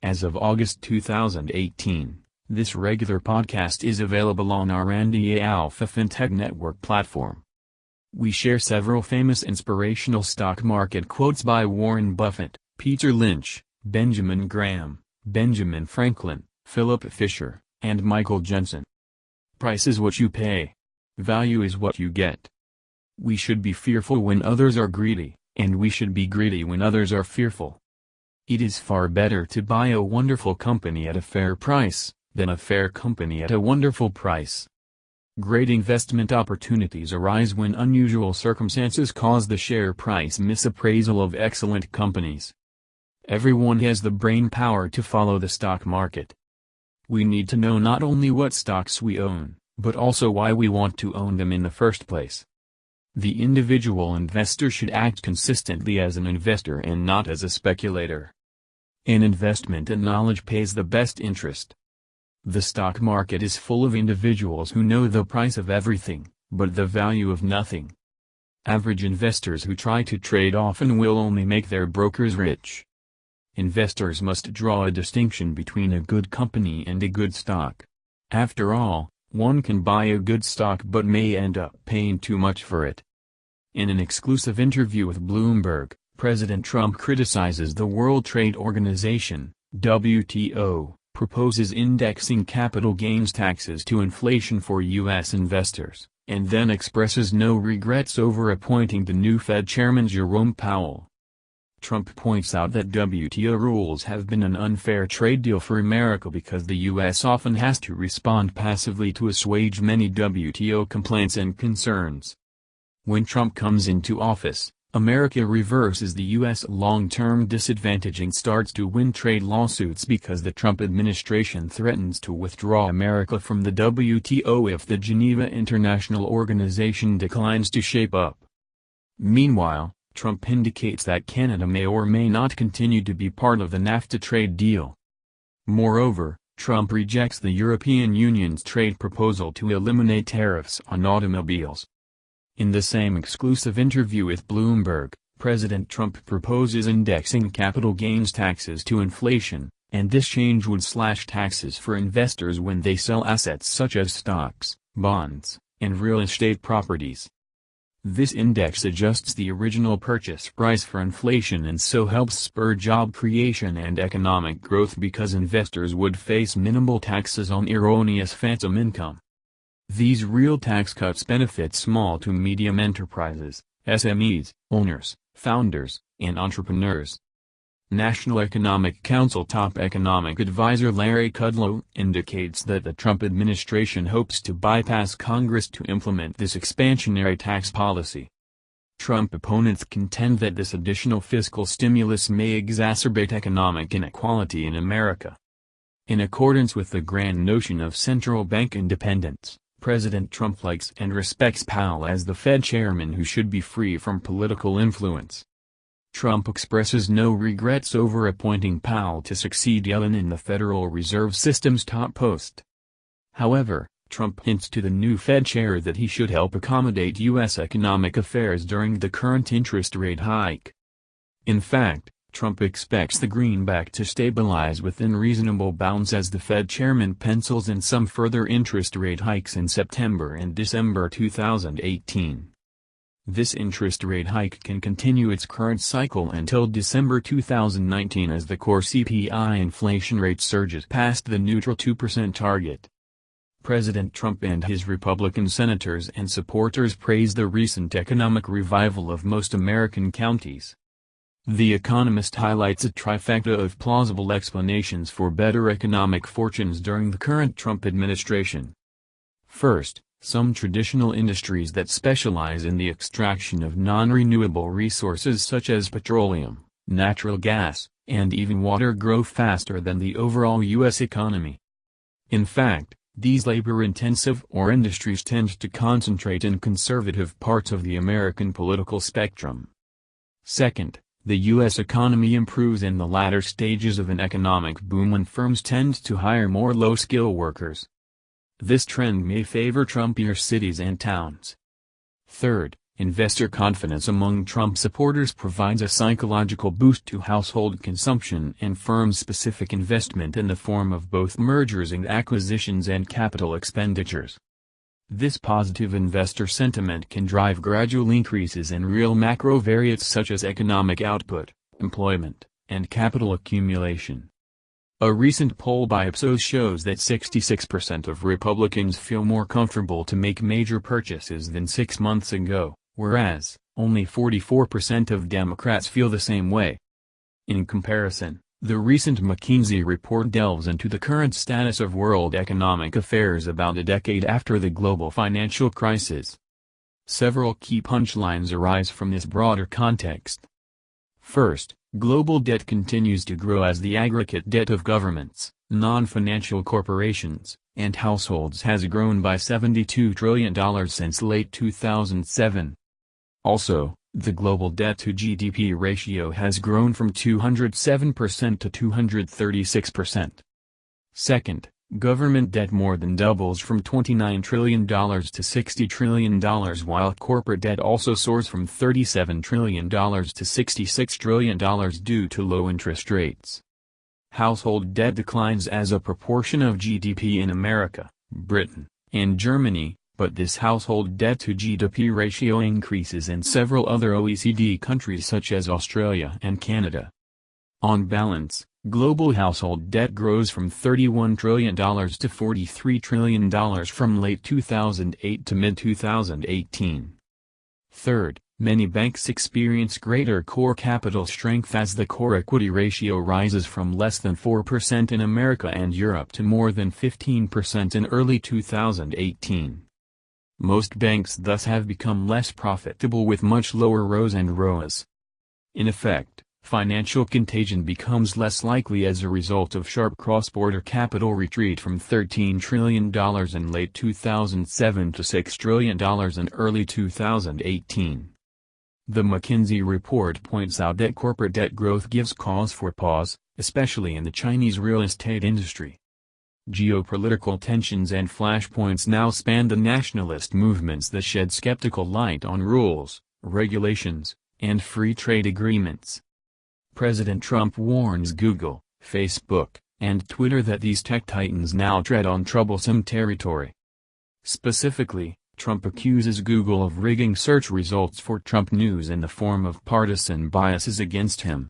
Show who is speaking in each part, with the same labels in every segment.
Speaker 1: As of August 2018, this regular podcast is available on our Andy Yeh Alpha fintech network platform. We share several famous inspirational stock market quotes by Warren Buffett, Peter Lynch, Benjamin Graham, Benjamin Franklin, Philip Fisher, and Michael Jensen. Price is what you pay. Value is what you get. We should be fearful when others are greedy, and we should be greedy when others are fearful. It is far better to buy a wonderful company at a fair price, than a fair company at a wonderful price. Great investment opportunities arise when unusual circumstances cause the share price misappraisal of excellent companies. Everyone has the brain power to follow the stock market. We need to know not only what stocks we own, but also why we want to own them in the first place. The individual investor should act consistently as an investor and not as a speculator. An investment in knowledge pays the best interest. The stock market is full of individuals who know the price of everything, but the value of nothing. Average investors who try to trade often will only make their brokers rich. Investors must draw a distinction between a good company and a good stock. After all, one can buy a good stock but may end up paying too much for it. In an exclusive interview with Bloomberg, President Trump criticizes the World Trade Organization, WTO, proposes indexing capital gains taxes to inflation for U.S. investors, and then expresses no regrets over appointing the new Fed Chairman Jerome Powell. Trump points out that WTO rules have been an unfair trade deal for America because the U.S. often has to respond passively to assuage many WTO complaints and concerns. When Trump comes into office, America reverses the U.S. long-term disadvantage and starts to win trade lawsuits because the Trump administration threatens to withdraw America from the WTO if the Geneva International Organization declines to shape up. Meanwhile, Trump indicates that Canada may or may not continue to be part of the NAFTA trade deal. Moreover, Trump rejects the European Union's trade proposal to eliminate tariffs on automobiles. In the same exclusive interview with Bloomberg, President Trump proposes indexing capital gains taxes to inflation, and this change would slash taxes for investors when they sell assets such as stocks, bonds, and real estate properties. This index adjusts the original purchase price for inflation and so helps spur job creation and economic growth because investors would face minimal taxes on erroneous phantom income. These real tax cuts benefit small to medium enterprises, SMEs, owners, founders, and entrepreneurs. National Economic Council top economic advisor Larry Kudlow indicates that the Trump administration hopes to bypass Congress to implement this expansionary tax policy. Trump opponents contend that this additional fiscal stimulus may exacerbate economic inequality in America. In accordance with the grand notion of central bank independence, President Trump likes and respects Powell as the Fed chairman who should be free from political influence. Trump expresses no regrets over appointing Powell to succeed Yellen in the Federal Reserve System's top post. However, Trump hints to the new Fed chair that he should help accommodate U.S. economic affairs during the current interest rate hike. In fact, Trump expects the greenback to stabilize within reasonable bounds as the Fed chairman pencils in some further interest rate hikes in September and December 2018. This interest rate hike can continue its current cycle until December 2019 as the core CPI inflation rate surges past the neutral 2% target. President Trump and his Republican senators and supporters praise the recent economic revival of most American counties. The Economist highlights a trifecta of plausible explanations for better economic fortunes during the current Trump administration. First, some traditional industries that specialize in the extraction of non-renewable resources such as petroleum, natural gas, and even water grow faster than the overall U.S. economy. In fact, these labor-intensive industries tend to concentrate in conservative parts of the American political spectrum. Second, the U.S. economy improves in the latter stages of an economic boom when firms tend to hire more low-skill workers. This trend may favor Trumpier cities and towns. Third, investor confidence among Trump supporters provides a psychological boost to household consumption and firm-specific investment in the form of both mergers and acquisitions and capital expenditures. This positive investor sentiment can drive gradual increases in real macro variables such as economic output, employment, and capital accumulation. A recent poll by Ipsos shows that 66% of Republicans feel more comfortable to make major purchases than 6 months ago, whereas only 44% of Democrats feel the same way. In comparison, the recent McKinsey report delves into the current status of world economic affairs about a decade after the global financial crisis. Several key punchlines arise from this broader context. First, global debt continues to grow as the aggregate debt of governments, non-financial corporations, and households has grown by $72 trillion since late 2007. Also, the global debt-to-GDP ratio has grown from 207% to 236%. Second, government debt more than doubles from $29 trillion to $60 trillion while corporate debt also soars from $37 trillion to $66 trillion due to low interest rates. Household debt declines as a proportion of GDP in America, Britain, and Germany, but this household debt-to-GDP ratio increases in several other OECD countries such as Australia and Canada. On balance, global household debt grows from $31 trillion to $43 trillion from late 2008 to mid-2018. Third, many banks experience greater core capital strength as the core equity ratio rises from less than 4% in America and Europe to more than 15% in early 2018. Most banks thus have become less profitable with much lower ROEs and ROAs. In effect, financial contagion becomes less likely as a result of sharp cross-border capital retreat from $13 trillion in late 2007 to $6 trillion in early 2018. The McKinsey report points out that corporate debt growth gives cause for pause, especially in the Chinese real estate industry. Geopolitical tensions and flashpoints now span the nationalist movements that shed skeptical light on rules, regulations, and free trade agreements. President Trump warns Google, Facebook, and Twitter that these tech titans now tread on troublesome territory. Specifically, Trump accuses Google of rigging search results for Trump news in the form of partisan biases against him.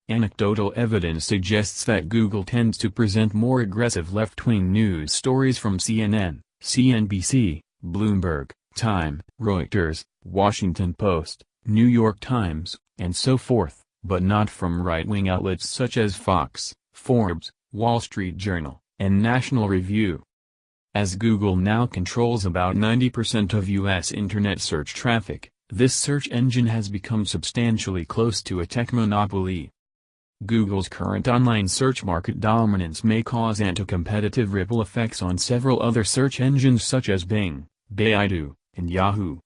Speaker 1: Anecdotal evidence suggests that Google tends to present more aggressive left-wing news stories from CNN, CNBC, Bloomberg, Time, Reuters, Washington Post, New York Times, and so forth, but not from right-wing outlets such as Fox, Forbes, Wall Street Journal, and National Review. As Google now controls about 90% of U.S. Internet search traffic, this search engine has become substantially close to a tech monopoly. Google's current online search market dominance may cause anti-competitive ripple effects on several other search engines such as Bing, Baidu, and Yahoo.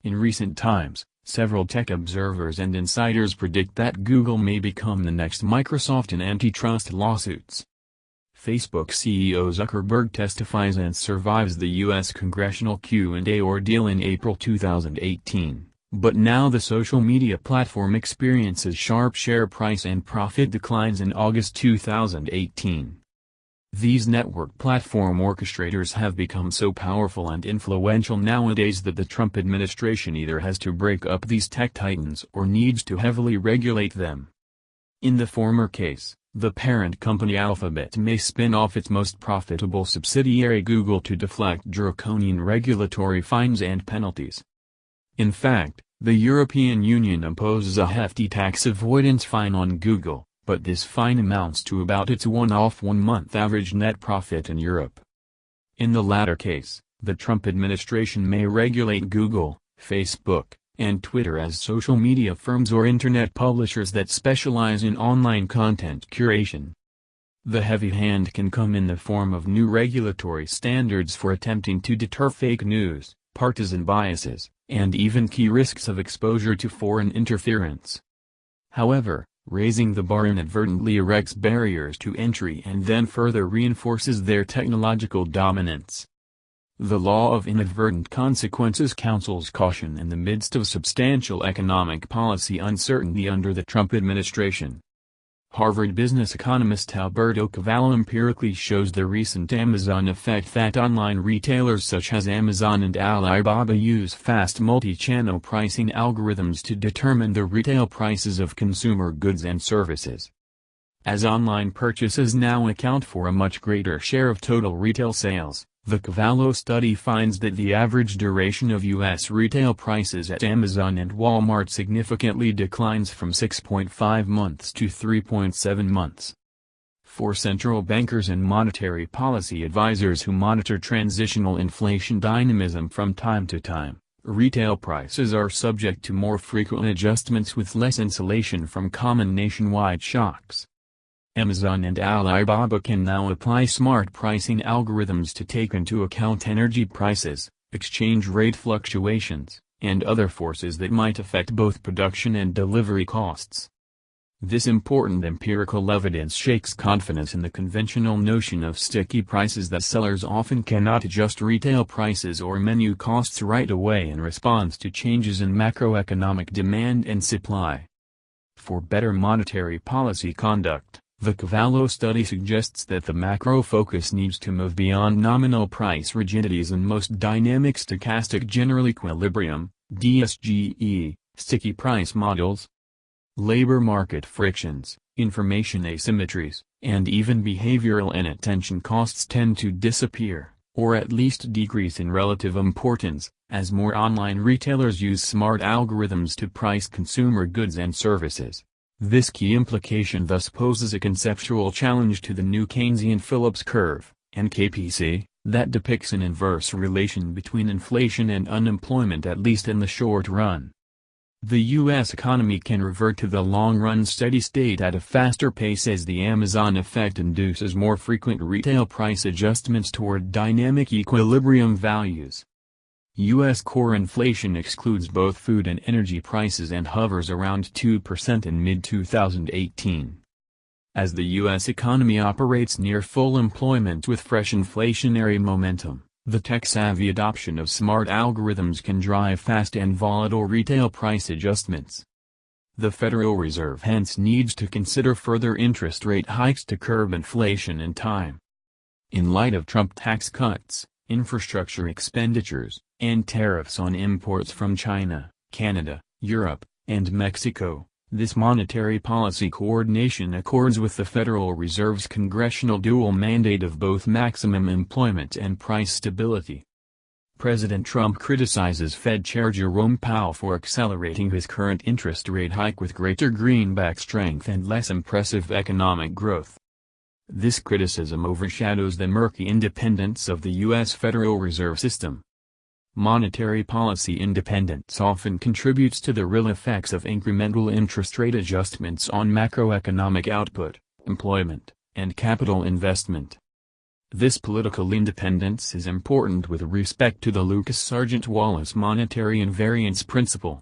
Speaker 1: In recent times, several tech observers and insiders predict that Google may become the next Microsoft in antitrust lawsuits. Facebook CEO Zuckerberg testifies and survives the U.S. congressional Q&A ordeal in April 2018. But now the social media platform experiences sharp share price and profit declines in August 2018. These network platform orchestrators have become so powerful and influential nowadays that the Trump administration either has to break up these tech titans or needs to heavily regulate them. In the former case, the parent company Alphabet may spin off its most profitable subsidiary Google to deflect draconian regulatory fines and penalties. In fact, the European Union imposes a hefty tax avoidance fine on Google, but this fine amounts to about its one-off one-month average net profit in Europe. In the latter case, the Trump administration may regulate Google, Facebook, and Twitter as social media firms or internet publishers that specialize in online content curation. The heavy hand can come in the form of new regulatory standards for attempting to deter fake news, partisan biases, and even key risks of exposure to foreign interference. However, raising the bar inadvertently erects barriers to entry and then further reinforces their technological dominance. The law of inadvertent consequences counsels caution in the midst of substantial economic policy uncertainty under the Trump administration. Harvard business economist Alberto Cavallo empirically shows the recent Amazon effect that online retailers such as Amazon and Alibaba use fast multi-channel pricing algorithms to determine the retail prices of consumer goods and services. As online purchases now account for a much greater share of total retail sales, the Cavallo study finds that the average duration of U.S. retail prices at Amazon and Walmart significantly declines from 6.5 months to 3.7 months. For central bankers and monetary policy advisors who monitor transitional inflation dynamism from time to time, retail prices are subject to more frequent adjustments with less insulation from common nationwide shocks. Amazon and Alibaba can now apply smart pricing algorithms to take into account energy prices, exchange rate fluctuations, and other forces that might affect both production and delivery costs. This important empirical evidence shakes confidence in the conventional notion of sticky prices that sellers often cannot adjust retail prices or menu costs right away in response to changes in macroeconomic demand and supply. For better monetary policy conduct, the Cavallo study suggests that the macro focus needs to move beyond nominal price rigidities and most dynamic stochastic general equilibrium, DSGE, sticky price models. Labor market frictions, information asymmetries, and even behavioral inattention costs tend to disappear, or at least decrease in relative importance, as more online retailers use smart algorithms to price consumer goods and services. This key implication thus poses a conceptual challenge to the new Keynesian Phillips curve, NKPC, that depicts an inverse relation between inflation and unemployment at least in the short run. The U.S. economy can revert to the long-run steady state at a faster pace as the Amazon effect induces more frequent retail price adjustments toward dynamic equilibrium values. U.S. core inflation excludes both food and energy prices and hovers around 2% in mid-2018. As the U.S. economy operates near full employment with fresh inflationary momentum, the tech-savvy adoption of smart algorithms can drive fast and volatile retail price adjustments. The Federal Reserve hence needs to consider further interest rate hikes to curb inflation in time. In light of Trump tax cuts, infrastructure expenditures, and tariffs on imports from China, Canada, Europe, and Mexico, this monetary policy coordination accords with the Federal Reserve's congressional dual mandate of both maximum employment and price stability. President Trump criticizes Fed Chair Jerome Powell for accelerating his current interest rate hike with greater greenback strength and less impressive economic growth. This criticism overshadows the murky independence of the U.S. Federal Reserve System. Monetary policy independence often contributes to the real effects of incremental interest rate adjustments on macroeconomic output, employment, and capital investment. This political independence is important with respect to the Lucas-Sargent-Wallace monetary invariance principle.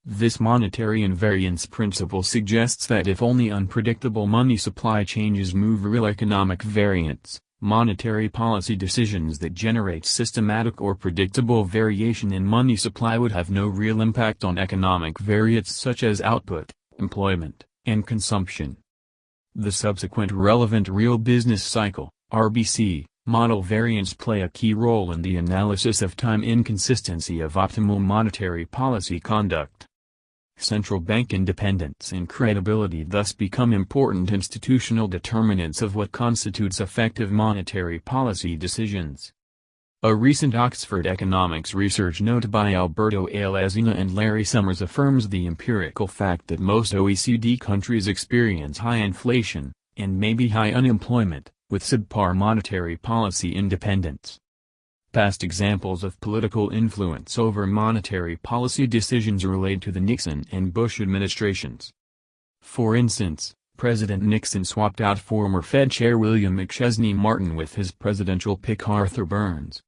Speaker 1: This monetary invariance principle suggests that if only unpredictable money supply changes move real economic variance, monetary policy decisions that generate systematic or predictable variation in money supply would have no real impact on economic variance such as output, employment, and consumption. The subsequent relevant real business cycle, RBC, model variants play a key role in the analysis of time inconsistency of optimal monetary policy conduct. Central bank independence and credibility thus become important institutional determinants of what constitutes effective monetary policy decisions. A recent Oxford economics research note by Alberto Alesina and Larry Summers affirms the empirical fact that most OECD countries experience high inflation, and maybe high unemployment, with subpar monetary policy independence. Past examples of political influence over monetary policy decisions relate to the Nixon and Bush administrations. For instance, President Nixon swapped out former Fed Chair William McChesney Martin with his presidential pick Arthur Burns.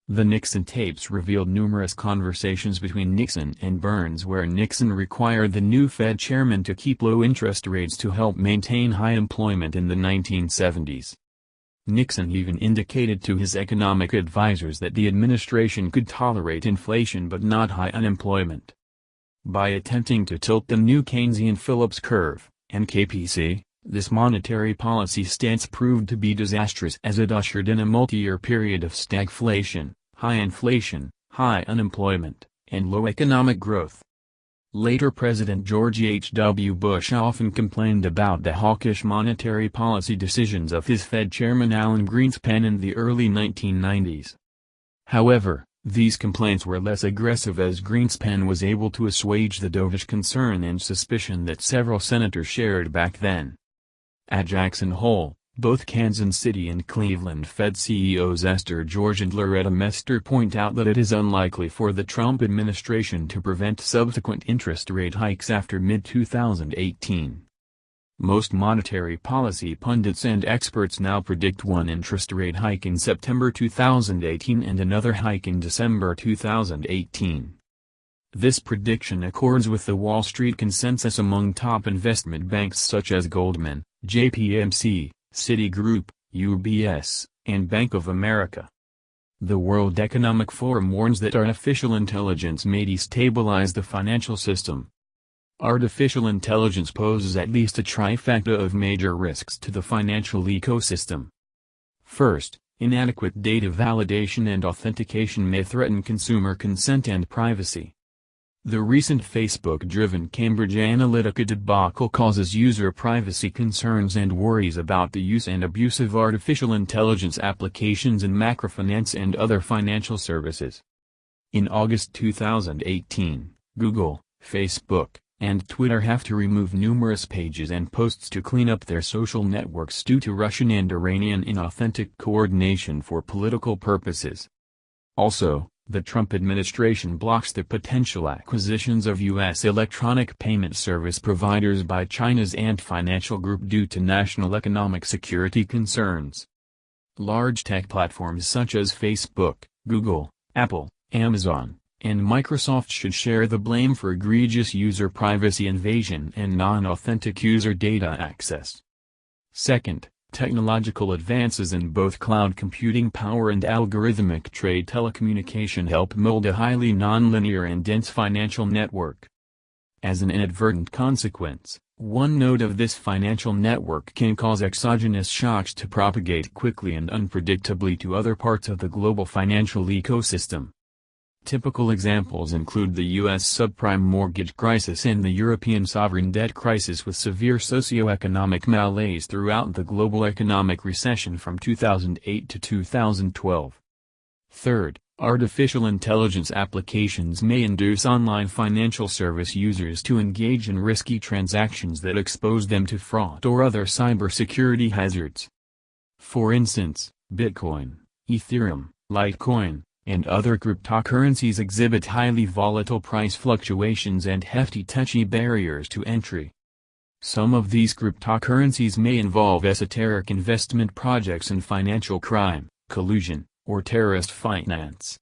Speaker 1: The Nixon tapes revealed numerous conversations between Nixon and Burns where Nixon required the new Fed chairman to keep low interest rates to help maintain high employment in the 1970s. Nixon even indicated to his economic advisers that the administration could tolerate inflation but not high unemployment. By attempting to tilt the new Keynesian Phillips curve, NKPC, this monetary policy stance proved to be disastrous as it ushered in a multi-year period of stagflation, high inflation, high unemployment, and low economic growth. Later President George H.W. Bush often complained about the hawkish monetary policy decisions of his Fed chairman Alan Greenspan in the early 1990s. However, these complaints were less aggressive as Greenspan was able to assuage the dovish concern and suspicion that several senators shared back then. At Jackson Hole, both Kansas City and Cleveland Fed CEOs Esther George and Loretta Mester point out that it is unlikely for the Trump administration to prevent subsequent interest rate hikes after mid-2018. Most monetary policy pundits and experts now predict one interest rate hike in September 2018 and another hike in December 2018. This prediction accords with the Wall Street consensus among top investment banks such as Goldman, JPMC, Citigroup, UBS, and Bank of America. The World Economic Forum warns that artificial intelligence may destabilize the financial system. Artificial intelligence poses at least a trifecta of major risks to the financial ecosystem. First, inadequate data validation and authentication may threaten consumer consent and privacy. The recent Facebook-driven Cambridge Analytica debacle causes user privacy concerns and worries about the use and abuse of artificial intelligence applications in macrofinance and other financial services. In August 2018, Google, Facebook, and Twitter have to remove numerous pages and posts to clean up their social networks due to Russian and Iranian inauthentic coordination for political purposes. Also, the Trump administration blocks the potential acquisitions of U.S. electronic payment service providers by China's Ant Financial Group due to national economic security concerns. Large tech platforms such as Facebook, Google, Apple, Amazon, and Microsoft should share the blame for egregious user privacy invasion and non-authentic user data access. Second, technological advances in both cloud computing power and algorithmic trade telecommunication help mold a highly nonlinear and dense financial network. As an inadvertent consequence, one node of this financial network can cause exogenous shocks to propagate quickly and unpredictably to other parts of the global financial ecosystem. Typical examples include the U.S. subprime mortgage crisis and the European sovereign debt crisis with severe socio-economic malaise throughout the global economic recession from 2008 to 2012. Third, artificial intelligence applications may induce online financial service users to engage in risky transactions that expose them to fraud or other cybersecurity hazards. For instance, Bitcoin, Ethereum, Litecoin, and other cryptocurrencies exhibit highly volatile price fluctuations and hefty touchy barriers to entry. Some of these cryptocurrencies may involve esoteric investment projects in financial crime, collusion, or terrorist finance.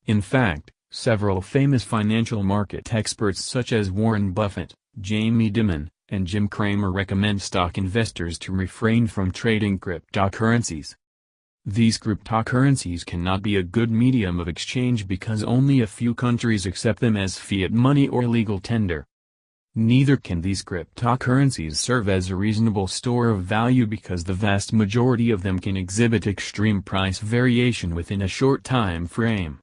Speaker 1: In fact, several famous financial market experts such as Warren Buffett, Jamie Dimon, and Jim Cramer recommend stock investors to refrain from trading cryptocurrencies. These cryptocurrencies cannot be a good medium of exchange because only a few countries accept them as fiat money or legal tender. Neither can these cryptocurrencies serve as a reasonable store of value because the vast majority of them can exhibit extreme price variation within a short time frame.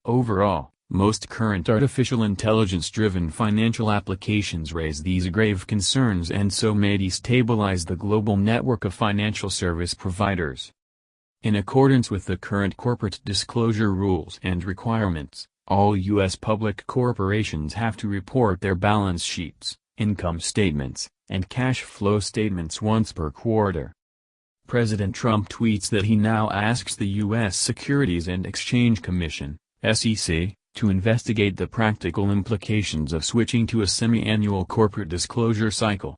Speaker 1: Overall, most current artificial intelligence-driven financial applications raise these grave concerns and so may destabilize the global network of financial service providers. In accordance with the current corporate disclosure rules and requirements, all U.S. public corporations have to report their balance sheets, income statements, and cash flow statements once per quarter. President Trump tweets that he now asks the U.S. Securities and Exchange Commission, SEC, to investigate the practical implications of switching to a semi-annual corporate disclosure cycle.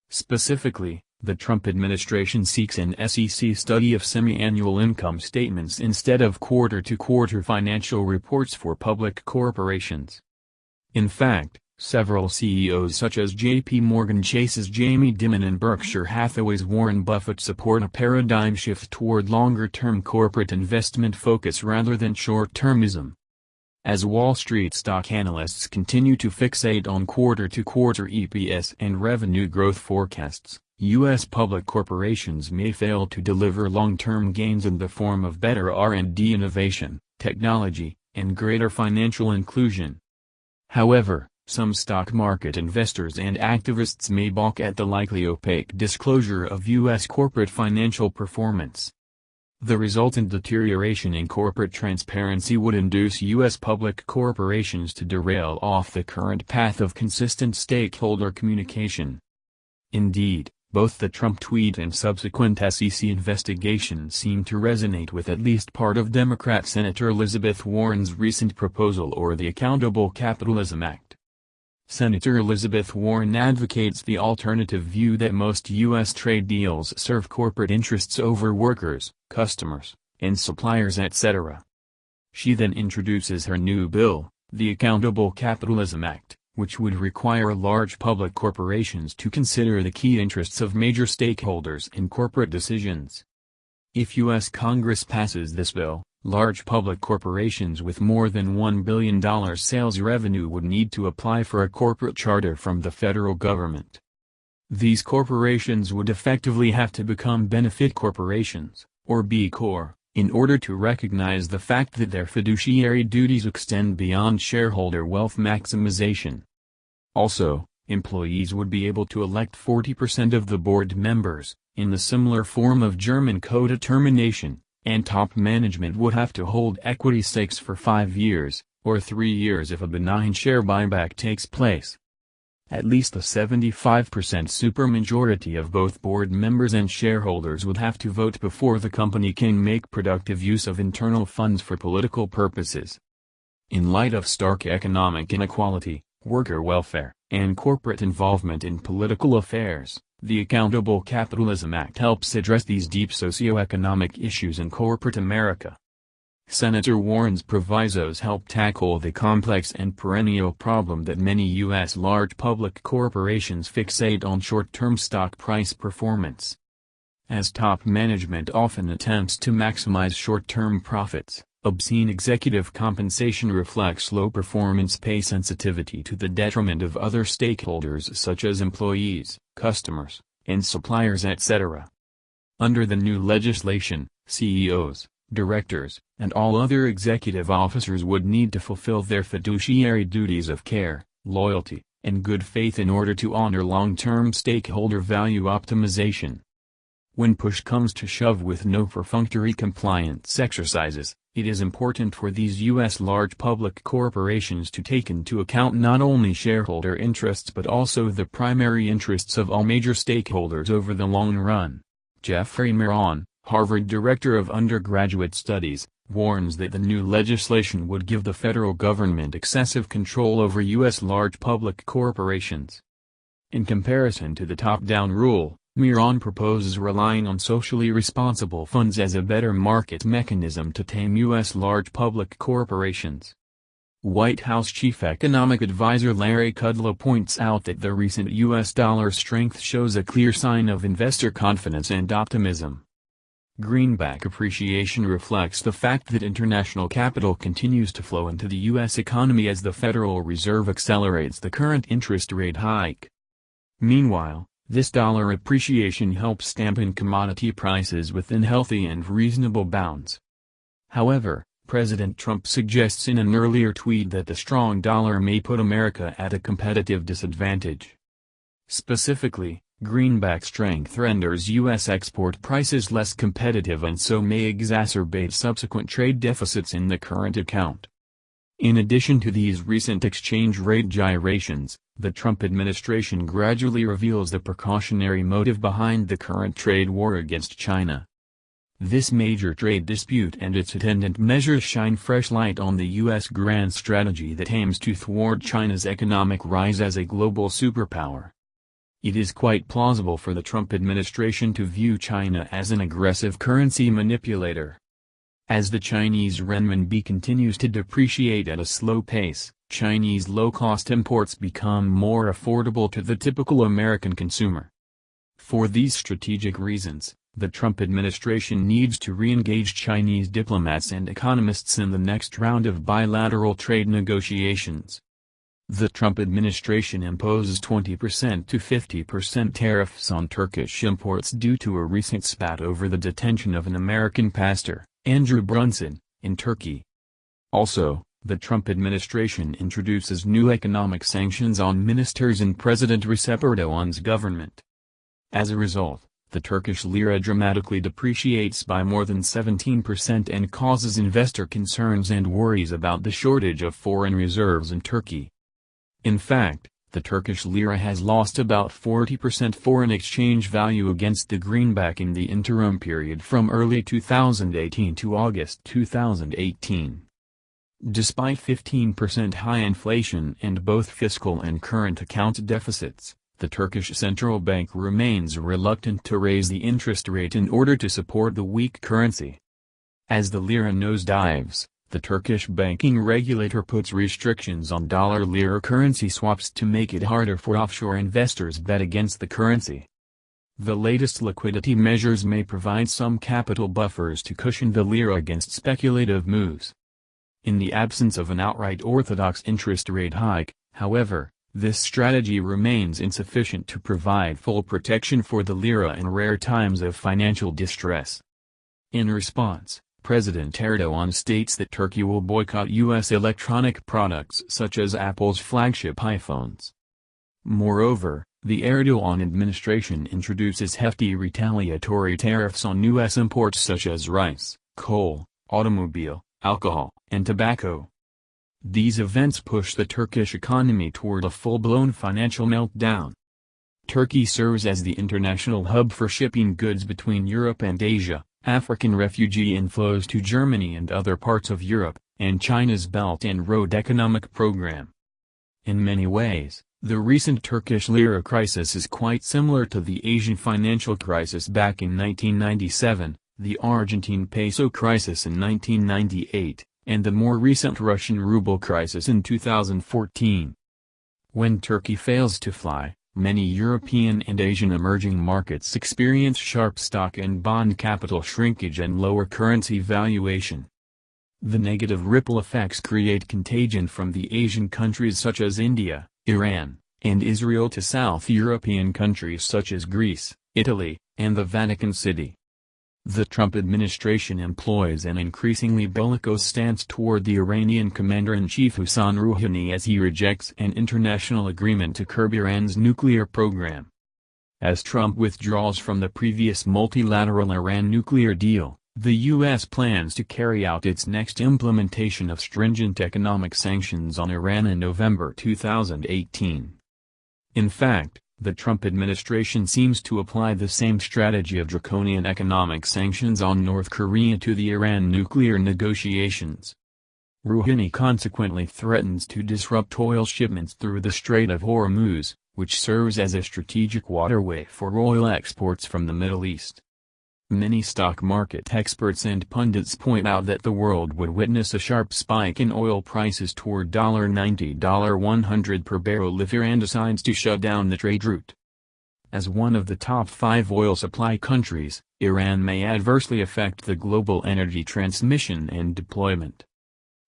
Speaker 1: Specifically, the Trump administration seeks an SEC study of semi-annual income statements instead of quarter-to-quarter financial reports for public corporations. In fact, Several CEOs such as J.P. Morgan Chase's Jamie Dimon and Berkshire Hathaway's Warren Buffett support a paradigm shift toward longer-term corporate investment focus rather than short-termism. As Wall Street stock analysts continue to fixate on quarter-to-quarter EPS and revenue growth forecasts, U.S. public corporations may fail to deliver long-term gains in the form of better R&D innovation, technology, and greater financial inclusion. However, some stock market investors and activists may balk at the likely opaque disclosure of U.S. corporate financial performance. The resultant deterioration in corporate transparency would induce U.S. public corporations to derail off the current path of consistent stakeholder communication. Indeed, both the Trump tweet and subsequent SEC investigation seem to resonate with at least part of Democrat Senator Elizabeth Warren's recent proposal or the Accountable Capitalism Act. Senator Elizabeth Warren advocates the alternative view that most U.S. trade deals serve corporate interests over workers, customers, and suppliers, etc. She then introduces her new bill, the Accountable Capitalism Act, which would require large public corporations to consider the key interests of major stakeholders in corporate decisions. If U.S. Congress passes this bill, large public corporations with more than $1 billion sales revenue would need to apply for a corporate charter from the federal government. These corporations would effectively have to become benefit corporations, or B Corp, in order to recognize the fact that their fiduciary duties extend beyond shareholder wealth maximization. Also, employees would be able to elect 40% of the board members, in the similar form of German co-determination, and top management would have to hold equity stakes for 5 years, or 3 years if a benign share buyback takes place. At least a 75% supermajority of both board members and shareholders would have to vote before the company can make productive use of internal funds for political purposes. In light of stark economic inequality, worker welfare, and corporate involvement in political affairs, the Accountable Capitalism Act helps address these deep socioeconomic issues in corporate America. Senator Warren's provisos help tackle the complex and perennial problem that many U.S. large public corporations fixate on short-term stock price performance. As top management often attempts to maximize short-term profits, obscene executive compensation reflects low performance pay sensitivity to the detriment of other stakeholders such as employees, customers, and suppliers, etc. Under the new legislation, CEOs, directors, and all other executive officers would need to fulfill their fiduciary duties of care, loyalty, and good faith in order to honor long-term stakeholder value optimization. When push comes to shove with no perfunctory compliance exercises, it is important for these U.S. large public corporations to take into account not only shareholder interests but also the primary interests of all major stakeholders over the long run. Jeffrey Miron, Harvard Director of Undergraduate Studies, warns that the new legislation would give the federal government excessive control over U.S. large public corporations. In comparison to the top-down rule, Miron proposes relying on socially responsible funds as a better market mechanism to tame U.S. large public corporations. White House Chief Economic Advisor Larry Kudlow points out that the recent U.S. dollar strength shows a clear sign of investor confidence and optimism. Greenback appreciation reflects the fact that international capital continues to flow into the U.S. economy as the Federal Reserve accelerates the current interest rate hike. Meanwhile, this dollar appreciation helps dampen commodity prices within healthy and reasonable bounds. However, President Trump suggests in an earlier tweet that the strong dollar may put America at a competitive disadvantage. Specifically, greenback strength renders U.S. export prices less competitive and so may exacerbate subsequent trade deficits in the current account. In addition to these recent exchange rate gyrations, the Trump administration gradually reveals the precautionary motive behind the current trade war against China. This major trade dispute and its attendant measures shine fresh light on the U.S. grand strategy that aims to thwart China's economic rise as a global superpower. It is quite plausible for the Trump administration to view China as an aggressive currency manipulator. As the Chinese renminbi continues to depreciate at a slow pace, Chinese low-cost imports become more affordable to the typical American consumer. For these strategic reasons, the Trump administration needs to re-engage Chinese diplomats and economists in the next round of bilateral trade negotiations. The Trump administration imposes 20% to 50% tariffs on Turkish imports due to a recent spat over the detention of an American pastor, Andrew Brunson, in Turkey. Also, the Trump administration introduces new economic sanctions on ministers in President Recep Erdogan's government. As a result, the Turkish lira dramatically depreciates by more than 17% and causes investor concerns and worries about the shortage of foreign reserves in Turkey. In fact, the Turkish lira has lost about 40% foreign exchange value against the greenback in the interim period from early 2018 to August 2018. Despite 15% high inflation and both fiscal and current account deficits, the Turkish central bank remains reluctant to raise the interest rate in order to support the weak currency. As the lira nosedives, the Turkish banking regulator puts restrictions on dollar-lira currency swaps to make it harder for offshore investors bet against the currency. The latest liquidity measures may provide some capital buffers to cushion the lira against speculative moves. In the absence of an outright orthodox interest rate hike, however, this strategy remains insufficient to provide full protection for the lira in rare times of financial distress. In response, President Erdogan states that Turkey will boycott U.S. electronic products such as Apple's flagship iPhones. Moreover, the Erdogan administration introduces hefty retaliatory tariffs on U.S. imports such as rice, coal, automobile, alcohol, and tobacco. These events push the Turkish economy toward a full-blown financial meltdown. Turkey serves as the international hub for shipping goods between Europe and Asia, African refugee inflows to Germany and other parts of Europe, and China's Belt and Road economic program. In many ways, the recent Turkish lira crisis is quite similar to the Asian financial crisis back in 1997, the Argentine peso crisis in 1998, and the more recent Russian ruble crisis in 2014. When Turkey fails to fly, many European and Asian emerging markets experience sharp stock and bond capital shrinkage and lower currency valuation. The negative ripple effects create contagion from the Asian countries such as India, Iran, and Israel to South European countries such as Greece, Italy, and the Vatican City. The Trump administration employs an increasingly bellicose stance toward the Iranian commander-in-chief Hassan Rouhani as he rejects an international agreement to curb Iran's nuclear program. As Trump withdraws from the previous multilateral Iran nuclear deal, the U.S. plans to carry out its next implementation of stringent economic sanctions on Iran in November 2018. In fact, the Trump administration seems to apply the same strategy of draconian economic sanctions on North Korea to the Iran nuclear negotiations. Rouhani consequently threatens to disrupt oil shipments through the Strait of Hormuz, which serves as a strategic waterway for oil exports from the Middle East. Many stock market experts and pundits point out that the world would witness a sharp spike in oil prices toward $90-100 per barrel if Iran decides to shut down the trade route. As one of the top 5 oil supply countries, Iran may adversely affect the global energy transmission and deployment.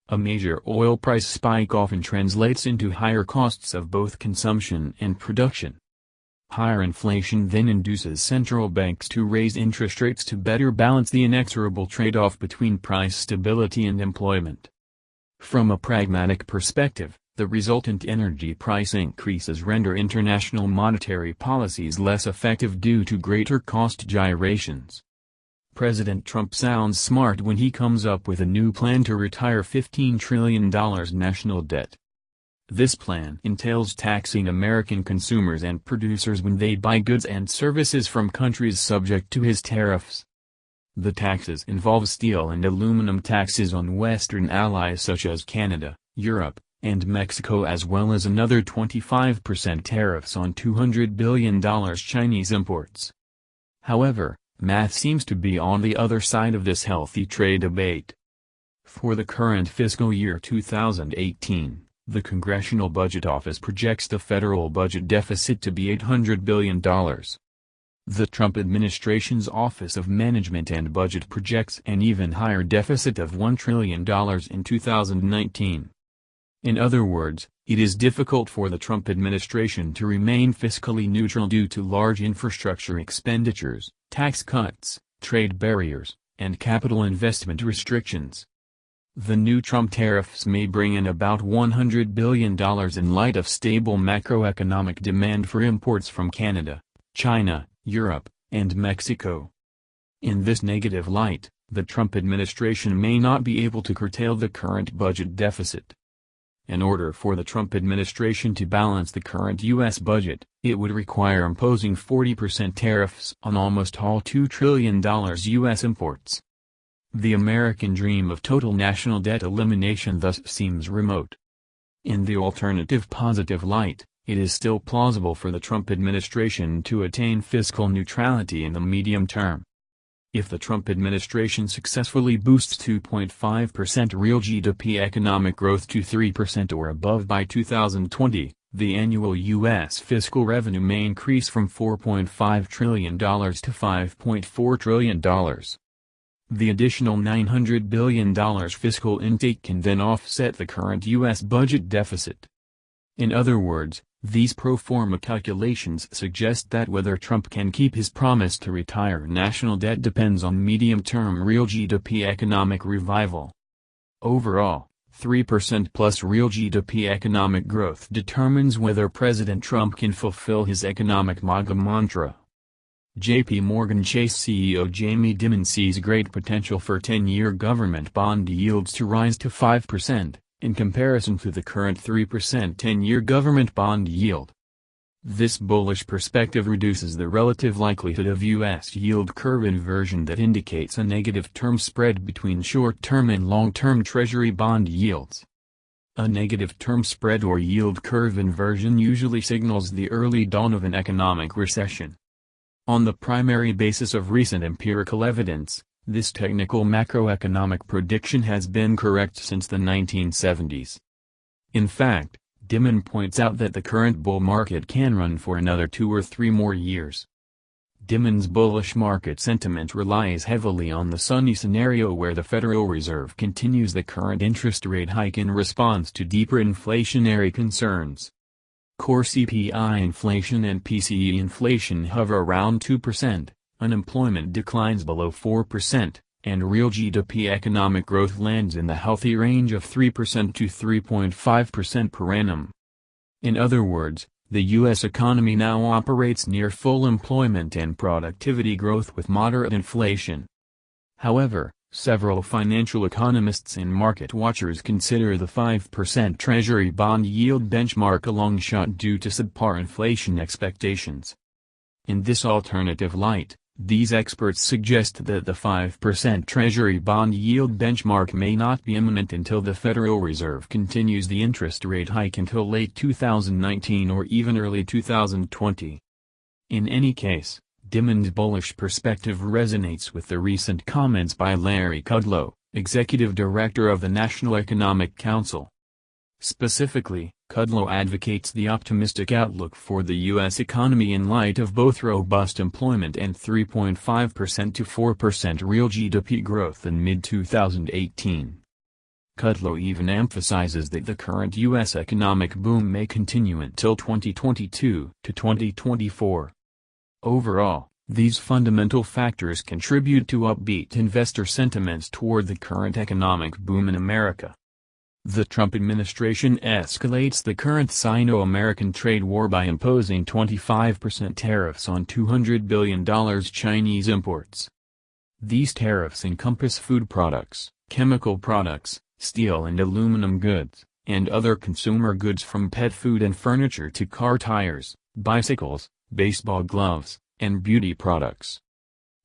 Speaker 1: A major oil price spike often translates into higher costs of both consumption and production. Higher inflation then induces central banks to raise interest rates to better balance the inexorable trade-off between price stability and employment. From a pragmatic perspective, the resultant energy price increases render international monetary policies less effective due to greater cost gyrations. President Trump sounds smart when he comes up with a new plan to retire $15 trillion national debt. This plan entails taxing American consumers and producers when they buy goods and services from countries subject to his tariffs. The taxes involve steel and aluminum taxes on Western allies such as Canada, Europe, and Mexico, as well as another 25% tariffs on $200 billion Chinese imports. However, math seems to be on the other side of this healthy trade debate. For the current fiscal year 2018, The Congressional Budget Office projects the federal budget deficit to be $800 billion. The Trump administration's Office of Management and Budget projects an even higher deficit of $1 trillion in 2019. In other words, it is difficult for the Trump administration to remain fiscally neutral due to large infrastructure expenditures, tax cuts, trade barriers, and capital investment restrictions. The new Trump tariffs may bring in about $100 billion in light of stable macroeconomic demand for imports from Canada, China, Europe, and Mexico. In this negative light, the Trump administration may not be able to curtail the current budget deficit. In order for the Trump administration to balance the current U.S. budget, it would require imposing 40% tariffs on almost all $2 trillion U.S. imports. The American dream of total national debt elimination thus seems remote. In the alternative positive light, it is still plausible for the Trump administration to attain fiscal neutrality in the medium term. If the Trump administration successfully boosts 2.5% real GDP economic growth to 3% or above by 2020, the annual U.S. fiscal revenue may increase from $4.5 trillion to $5.4 trillion. The additional $900 billion fiscal intake can then offset the current U.S. budget deficit. In other words, these pro forma calculations suggest that whether Trump can keep his promise to retire national debt depends on medium-term real GDP economic revival. Overall, 3% plus real GDP economic growth determines whether President Trump can fulfill his economic MAGA mantra. J.P. Morgan Chase CEO Jamie Dimon sees great potential for 10-year government bond yields to rise to 5%. In comparison to the current 3% 10-year government bond yield. This bullish perspective reduces the relative likelihood of U.S. yield curve inversion that indicates a negative term spread between short-term and long-term Treasury bond yields. A negative term spread or yield curve inversion usually signals the early dawn of an economic recession. On the primary basis of recent empirical evidence, this technical macroeconomic prediction has been correct since the 1970s. In fact, Dimon points out that the current bull market can run for another 2 or 3 more years. Dimon's bullish market sentiment relies heavily on the sunny scenario where the Federal Reserve continues the current interest rate hike in response to deeper inflationary concerns. Core CPI inflation and PCE inflation hover around 2%. Unemployment declines below 4%, and real GDP economic growth lands in the healthy range of 3% to 3.5% per annum. In other words, the U.S. economy now operates near full employment and productivity growth with moderate inflation. However, several financial economists and market watchers consider the 5% Treasury bond yield benchmark a long shot due to subpar inflation expectations. In this alternative light, these experts suggest that the 5% Treasury bond yield benchmark may not be imminent until the Federal Reserve continues the interest rate hike until late 2019 or even early 2020. In any case, Dimon's bullish perspective resonates with the recent comments by Larry Kudlow, Executive Director of the National Economic Council. Specifically, Kudlow advocates the optimistic outlook for the U.S. economy in light of both robust employment and 3.5% to 4% real GDP growth in mid-2018. Kudlow even emphasizes that the current U.S. economic boom may continue until 2022 to 2024. Overall, these fundamental factors contribute to upbeat investor sentiments toward the current economic boom in America. The Trump administration escalates the current Sino-American trade war by imposing 25% tariffs on $200 billion Chinese imports. These tariffs encompass food products, chemical products, steel and aluminum goods, and other consumer goods from pet food and furniture to car tires, bicycles, baseball gloves, and beauty products.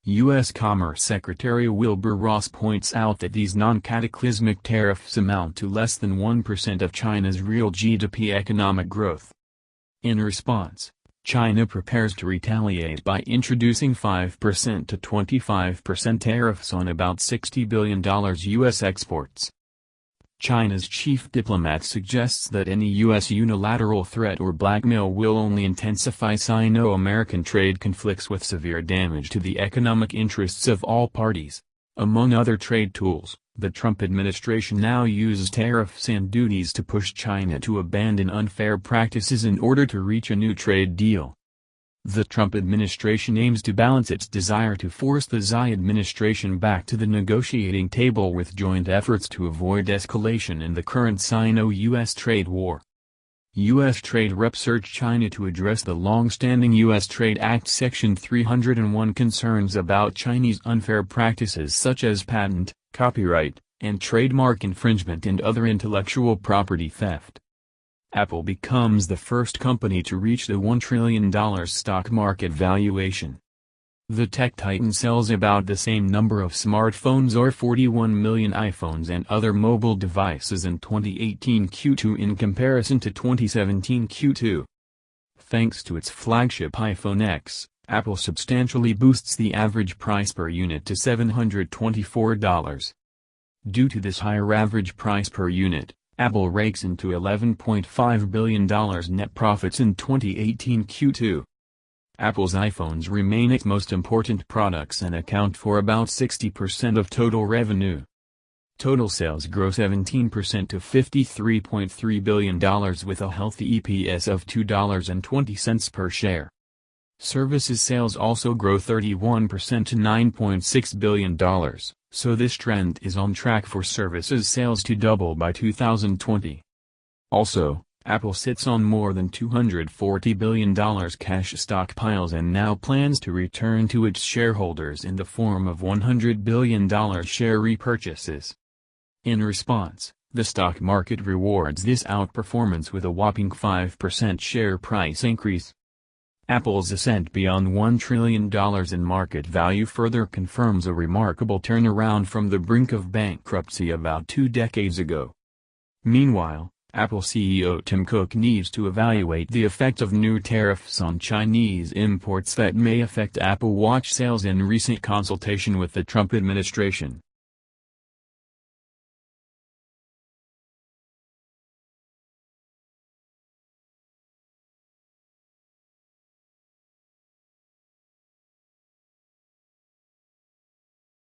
Speaker 1: U.S. Commerce Secretary Wilbur Ross points out that these non-cataclysmic tariffs amount to less than 1% of China's real GDP economic growth. In response, China prepares to retaliate by introducing 5% to 25% tariffs on about $60 billion U.S. exports. China's chief diplomat suggests that any U.S. unilateral threat or blackmail will only intensify Sino-American trade conflicts with severe damage to the economic interests of all parties. Among other trade tools, the Trump administration now uses tariffs and duties to push China to abandon unfair practices in order to reach a new trade deal. The Trump administration aims to balance its desire to force the Xi administration back to the negotiating table with joint efforts to avoid escalation in the current Sino-U.S. trade war. U.S. Trade Reps urge China to address the long-standing U.S. Trade Act Section 301 concerns about Chinese unfair practices such as patent, copyright, and trademark infringement and other intellectual property theft. Apple becomes the first company to reach the $1 trillion stock market valuation. The tech titan sells about the same number of smartphones or 41 million iPhones and other mobile devices in 2018 Q2 in comparison to 2017 Q2. Thanks to its flagship iPhone X, Apple substantially boosts the average price per unit to $724. Due to this higher average price per unit, Apple rakes into $11.5 billion net profits in 2018 Q2. Apple's iPhones remain its most important products and account for about 60% of total revenue. Total sales grow 17% to $53.3 billion with a healthy EPS of $2.20 per share. Services sales also grow 31% to $9.6 billion, so this trend is on track for services sales to double by 2020. Also, Apple sits on more than $240 billion cash stockpiles and now plans to return to its shareholders in the form of $100 billion share repurchases. In response, the stock market rewards this outperformance with a whopping 5% share price increase. Apple's ascent beyond $1 trillion in market value further confirms a remarkable turnaround from the brink of bankruptcy about 2 decades ago. Meanwhile, Apple CEO Tim Cook needs to evaluate the effect of new tariffs on Chinese imports that may affect Apple Watch sales in recent consultation with the Trump administration.